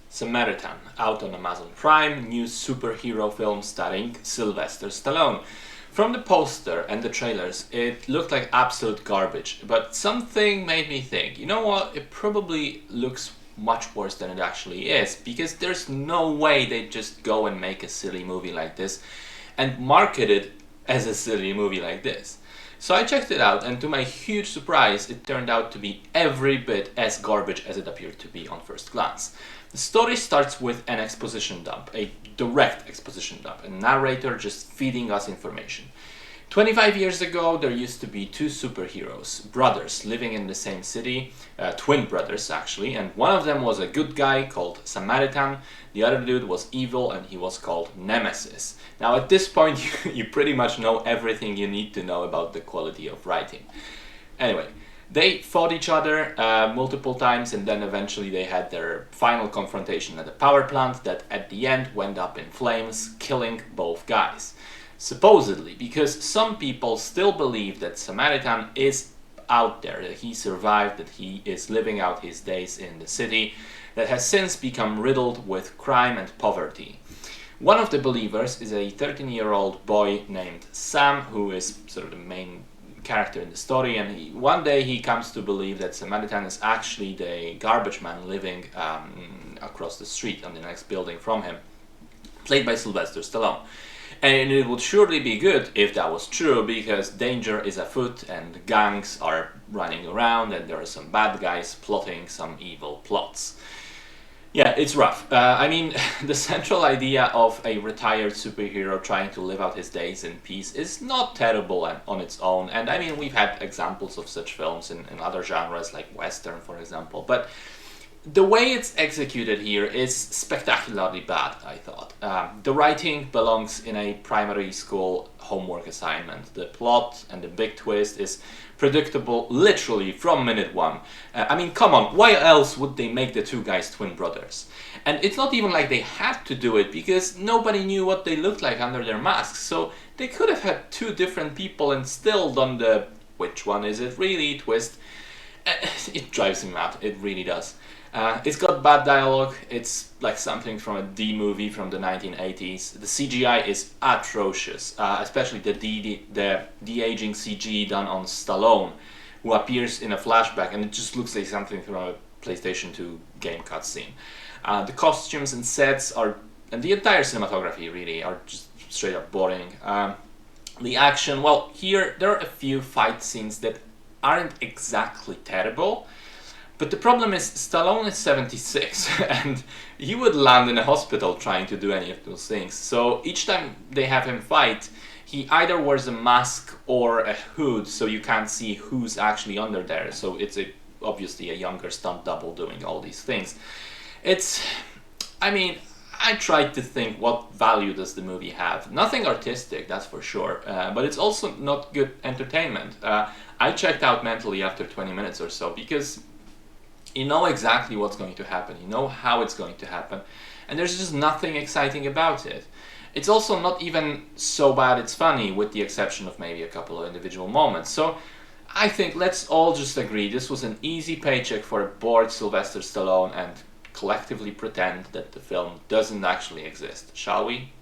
Samaritan, out on Amazon Prime, new superhero film starring Sylvester Stallone. From the poster and the trailers, it looked like absolute garbage, but something made me think, you know what, it probably looks much worse than it actually is, because there's no way they just go and make a silly movie like this and market it as a silly movie like this. So I checked it out, and to my huge surprise, it turned out to be every bit as garbage as it appeared to be on first glance. The story starts with an exposition dump, a direct exposition dump, a narrator just feeding us information. 25 years ago, there used to be two superheroes, brothers, living in the same city, twin brothers actually, and one of them was a good guy called Samaritan, the other dude was evil and he was called Nemesis. Now at this point, you pretty much know everything you need to know about the quality of writing. Anyway, they fought each other multiple times, and then eventually they had their final confrontation at a power plant that at the end went up in flames, killing both guys. Supposedly, because some people still believe that Samaritan is out there, that he survived, that he is living out his days in the city that has since become riddled with crime and poverty. One of the believers is a 13-year-old boy named Sam, who is sort of the main character in the story, and one day he comes to believe that Samaritan is actually the garbage man living across the street on the next building from him, played by Sylvester Stallone. And it would surely be good if that was true, because danger is afoot and gangs are running around and there are some bad guys plotting some evil plots. Yeah, it's rough. I mean, the central idea of a retired superhero trying to live out his days in peace is not terrible on its own. And I mean, we've had examples of such films in other genres, like Western, for example. But the way it's executed here is spectacularly bad, I thought. The writing belongs in a primary school homework assignment. The plot and the big twist is predictable literally from minute one. I mean, come on, why else would they make the two guys twin brothers? And it's not even like they had to do it, because nobody knew what they looked like under their masks. So they could have had two different people and still done the which one is it really twist. It drives me mad, it really does. It's got bad dialogue, it's like something from a D movie from the 1980s. The CGI is atrocious, especially the de-aging CG done on Stallone, who appears in a flashback, and it just looks like something from a PlayStation 2 game cutscene. The costumes and sets and the entire cinematography really, are just straight up boring. The action, well, here there are a few fight scenes that aren't exactly terrible. But the problem is, Stallone is 76, and he would land in a hospital trying to do any of those things. So each time they have him fight, he either wears a mask or a hood, so you can't see who's actually under there. So it's obviously a younger stunt double doing all these things. I tried to think, what value does the movie have? Nothing artistic, that's for sure, but it's also not good entertainment. I checked out mentally after 20 minutes or so, because you know exactly what's going to happen, you know how it's going to happen, and there's just nothing exciting about it. It's also not even so bad it's funny, with the exception of maybe a couple of individual moments. So I think let's all just agree this was an easy paycheck for a bored Sylvester Stallone, and collectively pretend that the film doesn't actually exist, shall we?